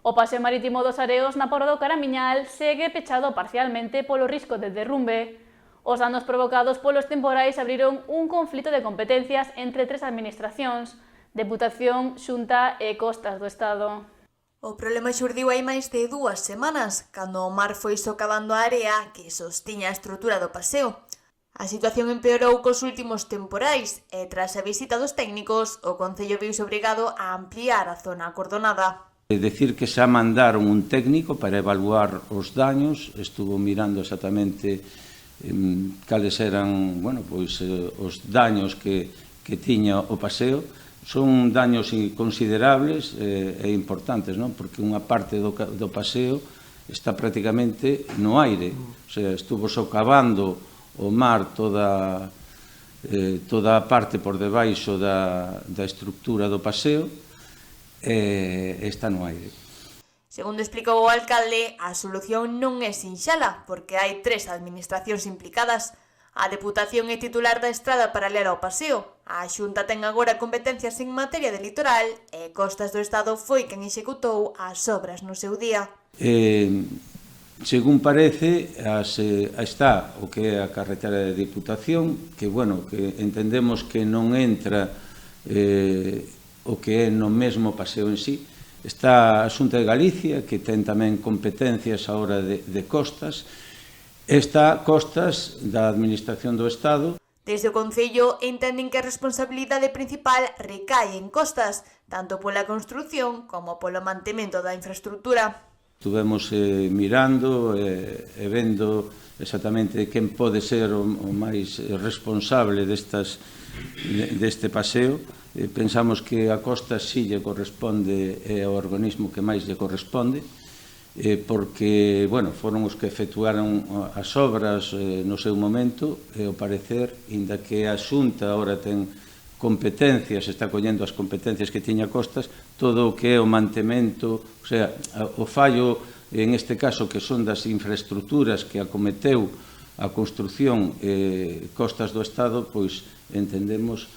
O paseo marítimo dos Areos na Porra do Caramiñal segue pechado parcialmente polo risco de derrumbe. Os danos provocados polos temporais abriron un conflito de competencias entre tres administracións, Deputación, Xunta e Costas do Estado. O problema xurdiu hai máis de 2 semanas, cando o mar foi socavando a area que sostiña a estrutura do paseo. A situación empeorou cos últimos temporais e, tras a visita dos técnicos, o Concello viuse obrigado a ampliar a zona acordonada. Decir que xa mandaron un técnico para evaluar os daños, estuvo mirando exactamente cales eran os daños que tiña o paseo. Son daños considerables e importantes, non? Porque unha parte do paseo está prácticamente no aire, o sea, estuvo socavando o mar toda a parte por debaixo da estructura do paseo e está no aire. Segundo explicou o alcalde, a solución non é sinxela, porque hai 3 administracións implicadas. A Deputación é titular da estrada paralela ao paseo, a Xunta ten agora competencias en materia de litoral e Costas do Estado foi quen executou as obras no seu día. Según parece, está o que é a carretera de Deputación, que entendemos que non entra o que é no mesmo paseo en sí. Está a Xunta de Galicia, que ten tamén competencias a hora de Costas. Está Costas, da Administración do Estado. Desde o Concello entenden que a responsabilidade principal recae en Costas, tanto pola construción como polo mantemento da infraestructura. Estuvemos mirando e vendo exactamente quen pode ser o máis responsable deste paseo. Pensamos que a Costas sí lle corresponde, é o organismo que máis lle corresponde, porque, foron os que efectuaron as obras no seu momento, e ao parecer, inda que a Xunta agora ten competencias, está collendo as competencias que tiña Costas, todo o que é o mantemento, o sea, o fallo, en este caso, que son das infraestructuras que acometeu a construción Costas do Estado, pois entendemos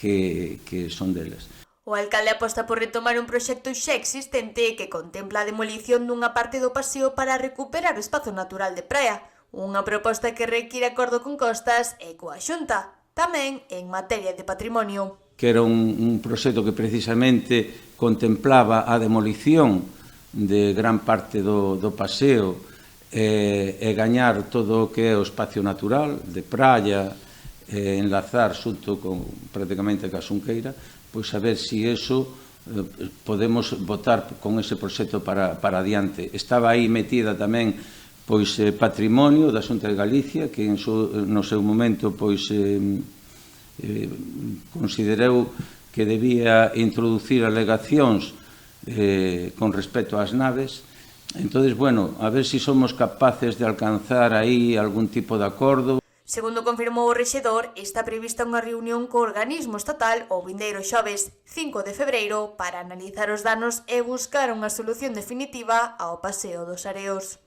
que son delas. O alcalde aposta por retomar un proxecto xa existente que contempla a demolición dunha parte do paseo para recuperar o espazo natural de praia, unha proposta que require acordo con Costas e coa Xunta, tamén en materia de patrimonio. Que era un proxecto que precisamente contemplaba a demolición de gran parte do paseo e gañar todo o que é o espacio natural de praia, enlazar xunto con prácticamente a Xunqueira, pois a ver se iso podemos votar con ese proxecto para adiante. Estaba aí metida tamén pois patrimonio da Xunta de Galicia, que no seu momento pois considerou que debía introducir alegacións con respecto ás naves. Entonces, a ver se somos capaces de alcanzar aí algún tipo de acordo. Segundo confirmou o rexedor, está prevista unha reunión co organismo estatal o vindeiro xoves 5 de febreiro para analizar os danos e buscar unha solución definitiva ao paseo dos Areos.